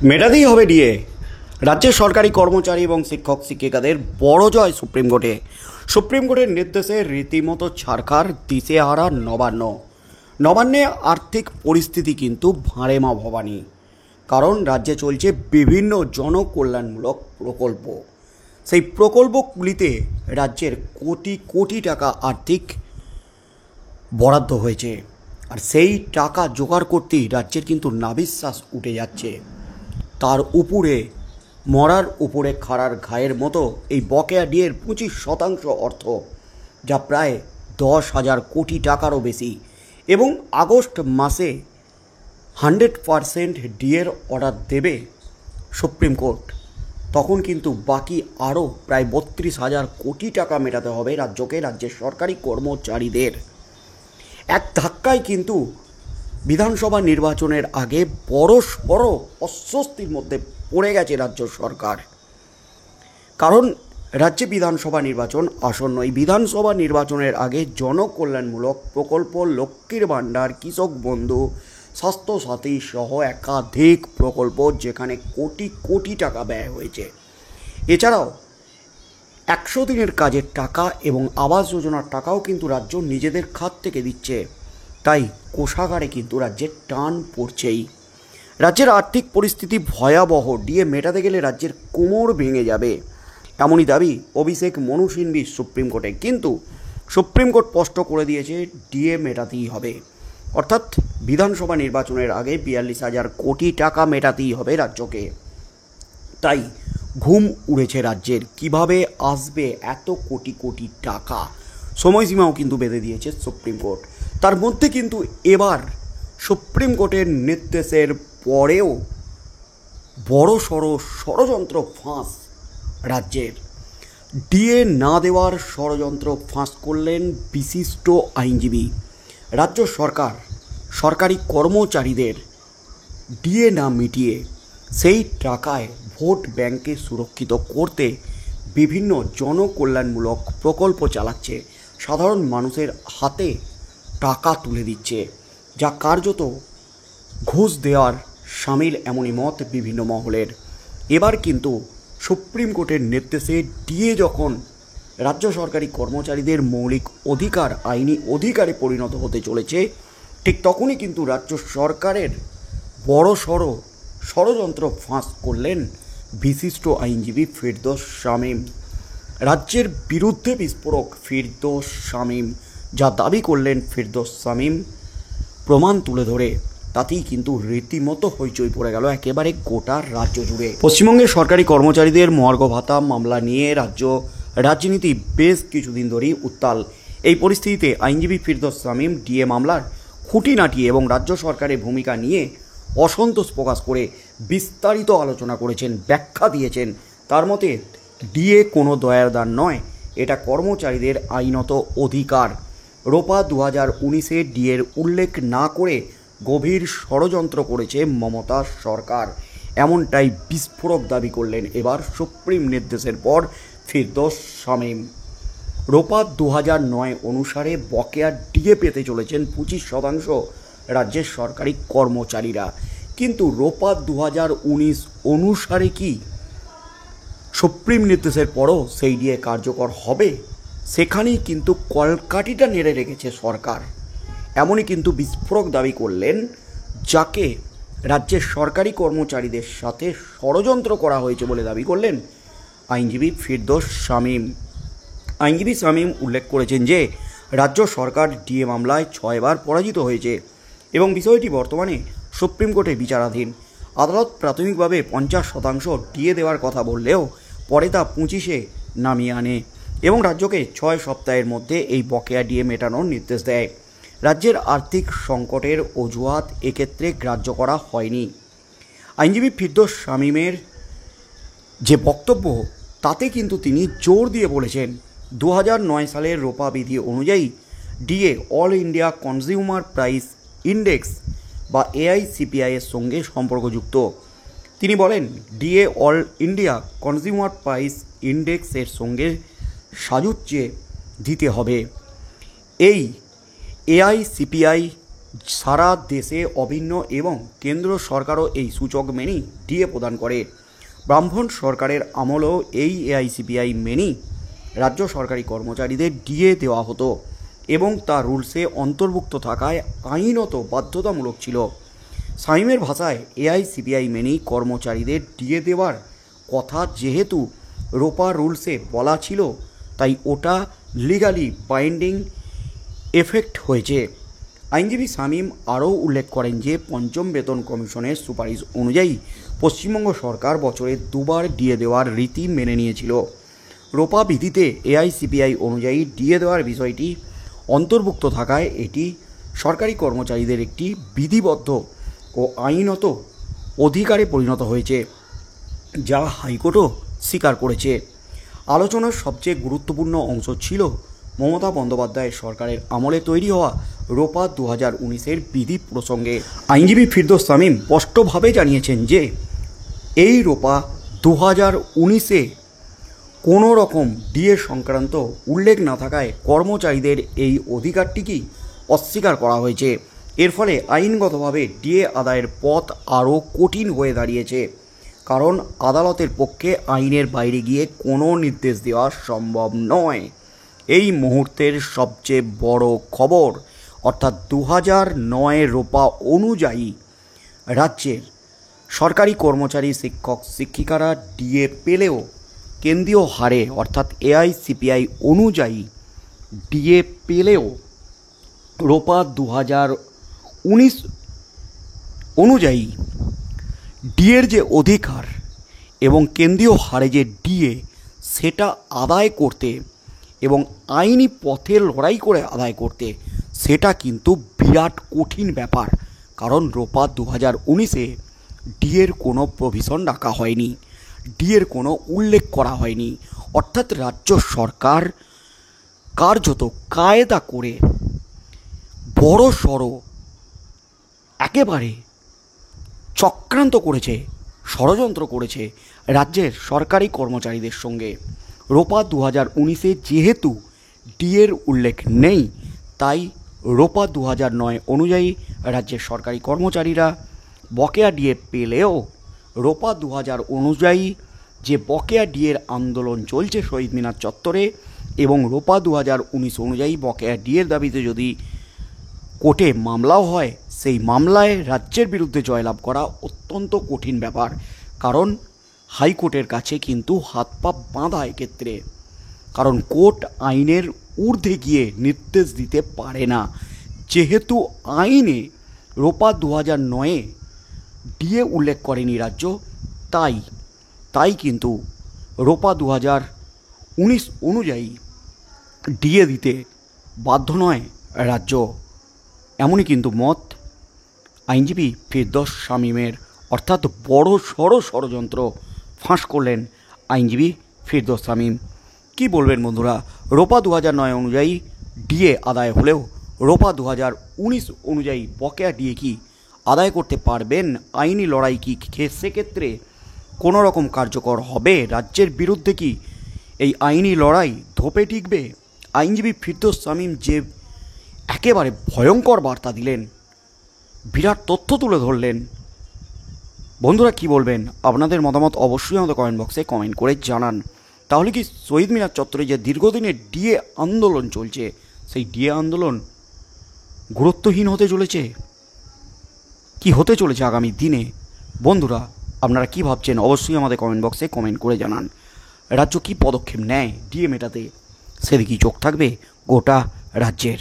মেটাতেই হবে ডিএ। রাজ্যের সরকারি কর্মচারী এবং শিক্ষক শিক্ষিকাদের বড় জয় সুপ্রিম কোর্টে। সুপ্রিম কোর্টের নির্দেশে রীতিমতো ছাড়খাড় দিশেহারা নবান্নে আর্থিক পরিস্থিতি কিন্তু ভাঁড়েমা ভবানী। কারণ রাজ্যে চলছে বিভিন্ন জনকল্যাণমূলক প্রকল্প। সেই প্রকল্পগুলিতে রাজ্যের কোটি কোটি টাকা আর্থিক বরাদ্দ হয়েছে, আর সেই টাকা জোগাড় করতেই রাজ্যের কিন্তু নাভিশ্বাস উঠে যাচ্ছে। তার উপরে মরার উপরে খাড়ার ঘায়ের মতো এই বকেয়া ডিএর 25% অর্থ, যা প্রায় 10,000 কোটি টাকারও বেশি, এবং আগস্ট মাসে 100% ডিএর অর্ডার দেবে সুপ্রিম কোর্ট। তখন কিন্তু বাকি আরও প্রায় 32,000 কোটি টাকা মেটাতে হবে রাজ্যের সরকারি কর্মচারীদের। এক ধাক্কায় কিন্তু বিধানসভা নির্বাচনের আগে বড় অস্বস্তির মধ্যে পড়ে গেছে রাজ্য সরকার। কারণ রাজ্যে বিধানসভা নির্বাচন আসন্ন। এই বিধানসভা নির্বাচনের আগে জনকল্যাণমূলক প্রকল্প, লক্ষ্মীর ভাণ্ডার, কৃষক বন্ধু, স্বাস্থ্যসাথী সহ একাধিক প্রকল্প, যেখানে কোটি কোটি টাকা ব্যয় হয়েছে। এছাড়াও 100 দিনের কাজের টাকা এবং আবাস যোজনার টাকাও কিন্তু রাজ্য নিজেদের খাত থেকে দিচ্ছে। তাই কোষাগারে কিন্তু রাজ্যের টান পড়ছেই। রাজ্যের আর্থিক পরিস্থিতি ভয়াবহ। ডিএ মেটাতে গেলে রাজ্যের কোমর ভেঙে যাবে, এমনই দাবি অভিষেক মনু সিংভির সুপ্রিম কোর্টে। কিন্তু সুপ্রিম কোর্ট স্পষ্ট করে দিয়েছে ডিএ মেটাতেই হবে, অর্থাৎ বিধানসভা নির্বাচনের আগে 42,000 কোটি টাকা মেটাতেই হবে রাজ্যকে। তাই ঘুম উড়েছে রাজ্যের। কিভাবে আসবে এত কোটি কোটি টাকা, সময়সীমাও কিন্তু বেঁধে দিয়েছে সুপ্রিম কোর্ট। তার মধ্যে কিন্তু এবার সুপ্রিম কোর্টের নির্দেশের পরেও বড়সড় ষড়যন্ত্র ফাঁস রাজ্যের। ডিএ না দেওয়ার ষড়যন্ত্র ফাঁস করলেন বিশিষ্ট আইনজীবী। রাজ্য সরকার সরকারি কর্মচারীদের ডিএ না মিটিয়ে সেই টাকায় ভোট ব্যাংকে সুরক্ষিত করতে বিভিন্ন জনকল্যাণমূলক প্রকল্প চালাচ্ছে, সাধারণ মানুষের হাতে টাকা তুলে দিচ্ছে, যা কার্যত ঘুষ দেওয়ার সামিল, এমনই মত বিভিন্ন মহলের। এবার কিন্তু সুপ্রিম কোর্টের নির্দেশে ডিএ যখন রাজ্য সরকারি কর্মচারীদের মৌলিক অধিকার, আইনি অধিকারে পরিণত হতে চলেছে, ঠিক তখনই কিন্তু রাজ্য সরকারের বড়সড় ষড়যন্ত্র ফাঁস করলেন বিশিষ্ট আইনজীবী ফিরদৌস শামীম। রাজ্যের বিরুদ্ধে বিস্ফোরক ফিরদৌস শামীম, যা দাবি করলেন ফিরদৌস শামীম প্রমাণ তুলে ধরে, তাতেই কিন্তু রীতিমতো হইচই পড়ে গেল একেবারে গোটা রাজ্য জুড়ে। পশ্চিমবঙ্গের সরকারি কর্মচারীদের মহার্ঘ ভাতা মামলা নিয়ে রাজনীতি বেশ কিছুদিন ধরেই উত্তাল। এই পরিস্থিতিতে আইনজীবী ফিরদৌস শামীম ডিএ মামলার খুঁটিনাটি এবং রাজ্য সরকারের ভূমিকা নিয়ে অসন্তোষ প্রকাশ করে বিস্তারিত আলোচনা করেছেন, ব্যাখ্যা দিয়েছেন। তার মতে ডিএ কোনো দয়ার দান নয়, এটা কর্মচারীদের আইনত অধিকার। রোপা 2019-এ ডিএর উল্লেখ না করে গভীর ষড়যন্ত্র করেছে মমতা সরকার, এমনটাই বিস্ফোরক দাবি করলেন এবার সুপ্রিম নির্দেশের পর ফিরদৌস শামীম। রোপা 2009 অনুসারে বকেয়া ডিএ পেতে চলেছেন 25% রাজ্যের সরকারি কর্মচারীরা। কিন্তু রোপা 2019 অনুসারে কি সুপ্রিম নির্দেশের পরও সেই ডিএ কার্যকর হবে? সেখানেই কিন্তু কলকাঠিটা নেড়ে রেখেছে সরকার, এমনই কিন্তু বিস্ফোরক দাবি করলেন, যাকে রাজ্যের সরকারি কর্মচারীদের সাথে ষড়যন্ত্র করা হয়েছে বলে দাবি করলেন আইনজীবী ফিরদৌস শামীম। আইনজীবী শামীম উল্লেখ করেছেন যে রাজ্য সরকার ডিএ মামলায় 6 বার পরাজিত হয়েছে এবং বিষয়টি বর্তমানে সুপ্রিম কোর্টে বিচারাধীন। আদালত প্রাথমিকভাবে 50% ডিএ দেওয়ার কথা বললেও পরে তা 25-এ নামিয়ে আনে এবং রাজ্যকে 6 সপ্তাহের মধ্যে এই বকেয়া ডিএ মেটানোর নির্দেশ দেয়। রাজ্যের আর্থিক সংকটের অজুহাত এক্ষেত্রে গ্রাহ্য করা হয়নি। আইনজীবী ফিরদৌস শামীমের যে বক্তব্য, তাতে কিন্তু তিনি জোর দিয়ে বলেছেন 2009 সালের রোপা বিধি অনুযায়ী DA all India consumer price index বা AICPI এর সঙ্গে সম্পর্কযুক্ত। তিনি বলেন DA all India consumer price index এর সঙ্গে সাযুজ্যে দিতে হবে। এই AICPI সারা দেশে অভিন্ন এবং কেন্দ্র সরকারও এই সূচক মেনেই ডিএ প্রদান করে। ব্রাহ্মণ সরকারের আমলেও এই এআইসিপিআই মেনেই রাজ্য সরকারি কর্মচারীদের ডিএ দেওয়া হতো এবং তা রুলসে অন্তর্ভুক্ত থাকায় আইনত বাধ্যতামূলক ছিল। শামীমের ভাষায় এআইসিপিআই মেনেই কর্মচারীদের ডিএ দেওয়ার কথা যেহেতু রোপা রুলসে বলা ছিল, তাই ওটা লিগালি বাইন্ডিং এফেক্ট হয়েছে। আইনজীবী শামীম আরও উল্লেখ করেন যে পঞ্চম বেতন কমিশনের সুপারিশ অনুযায়ী পশ্চিমবঙ্গ সরকার বছরে দুবার ডিএ দেওয়ার রীতি মেনে নিয়েছিল। রোপা বিধিতে এআইসিপিআই অনুযায়ী ডিএ দেওয়ার বিষয়টি অন্তর্ভুক্ত থাকায় এটি সরকারি কর্মচারীদের একটি বিধিবদ্ধ ও আইনত অধিকারে পরিণত হয়েছে, যা হাইকোর্টও স্বীকার করেছে। আলোচনার সবচেয়ে গুরুত্বপূর্ণ অংশ ছিল মমতা বন্দ্যোপাধ্যায় সরকারের আমলে তৈরি হওয়া রোপা 2019-এর বিধি প্রসঙ্গে। আইনজীবী ফিরদৌস শামীম স্পষ্টভাবে জানিয়েছেন যে এই রোপা 2019-এ কোনো রকম ডিএ সংক্রান্ত উল্লেখ না থাকায় কর্মচারীদের এই অধিকারটিকেই অস্বীকার করা হয়েছে। এর ফলে আইনগতভাবে ডিএ আদায়ের পথ আরও কঠিন হয়ে দাঁড়িয়েছে, কারণ আদালতের পক্ষে আইনের বাইরে গিয়ে কোনো নির্দেশ দেওয়া সম্ভব নয়। এই মুহূর্তের সবচেয়ে বড় খবর, অর্থাৎ 2009 রোপা অনুযায়ী রাজ্যের সরকারি কর্মচারী শিক্ষক শিক্ষিকারা ডিএ পেলেও কেন্দ্রীয় হারে অর্থাৎ এআইসিপিআই অনুযায়ী ডিএ পেলেও রোপা 2019 অনুযায়ী ডিএর যে অধিকার এবং কেন্দ্রীয় হারে যে ডিএ সেটা আদায় করতে এবং আইনি পথে লড়াই করে আদায় করতে, সেটা কিন্তু বিরাট কঠিন ব্যাপার। কারণ রোপা 2019-এ ডিএর কোনো প্রভিশন রাখা হয়নি, ডিএর কোনো উল্লেখ করা হয়নি। অর্থাৎ রাজ্য সরকার কার্যত কায়দা করে বড় সড়ো একেবারে চক্রান্ত করেছে, ষড়যন্ত্র করেছে রাজ্যের সরকারি কর্মচারীদের সঙ্গে। রোপা 2019-এ যেহেতু ডিএর উল্লেখ নেই, তাই রোপা 2009 অনুযায়ী রাজ্যের সরকারি কর্মচারীরা বকেয়া ডিএ পেলেও রোপা 2000 অনুযায়ী যে বকেয়া ডিএর আন্দোলন চলছে শহীদ মিনার চত্বরে এবং রোপা 2019 অনুযায়ী বকেয়া ডিএর দাবিতে যদি কোর্টে মামলাও হয়, সেই মামলায় রাজ্যের বিরুদ্ধে জয়লাভ করা অত্যন্ত কঠিন ব্যাপার। কারণ হাইকোর্টের কাছে কিন্তু হাত পা বাঁধা এক্ষেত্রে, কারণ কোর্ট আইনের ঊর্ধ্বে গিয়ে নির্দেশ দিতে পারে না। যেহেতু আইনে রোপা 2009-এ ডিএ উল্লেখ করেনি রাজ্য, তাই কিন্তু রোপা 2019 অনুযায়ী ডিএ দিতে বাধ্য নয় রাজ্য। এমনই কিন্তু মত আইনজীবী ফিরদৌস শামীমের। অর্থাৎ বড় সড়ো ষড়যন্ত্র ফাঁস করলেন আইনজীবী ফিরদৌস শামীম। কী বলবেন বন্ধুরা? রোপা 2009 অনুযায়ী ডিএ আদায় হলেও রোপা 2019 অনুযায়ী বকেয়া ডিএ কি আদায় করতে পারবেন? আইনি লড়াই কি সেক্ষেত্রে কোনো রকম কার্যকর হবে? রাজ্যের বিরুদ্ধে কি এই আইনি লড়াই ধোপে টিকবে? আইনজীবী ফিরদৌস শামীম যে একেবারে ভয়ঙ্কর বার্তা দিলেন, বিরাট তথ্য তুলে ধরলেন। বন্ধুরা কি বলবেন? আপনাদের মতামত অবশ্যই আমাদের কমেন্ট বক্সে কমেন্ট করে জানান। তাহলে কি শহীদ মিনার চত্বরে যে দীর্ঘদিনের ডিএ আন্দোলন চলছে, সেই ডিএ আন্দোলন গুরুত্বহীন হতে চলেছে? কি হতে চলেছে আগামী দিনে? বন্ধুরা আপনারা কি ভাবছেন অবশ্যই আমাদের কমেন্ট বক্সে কমেন্ট করে জানান। রাজ্য কি পদক্ষেপ নেয় ডিএ মেটাতে, সেদিকেই চোখ থাকবে গোটা রাজ্যের।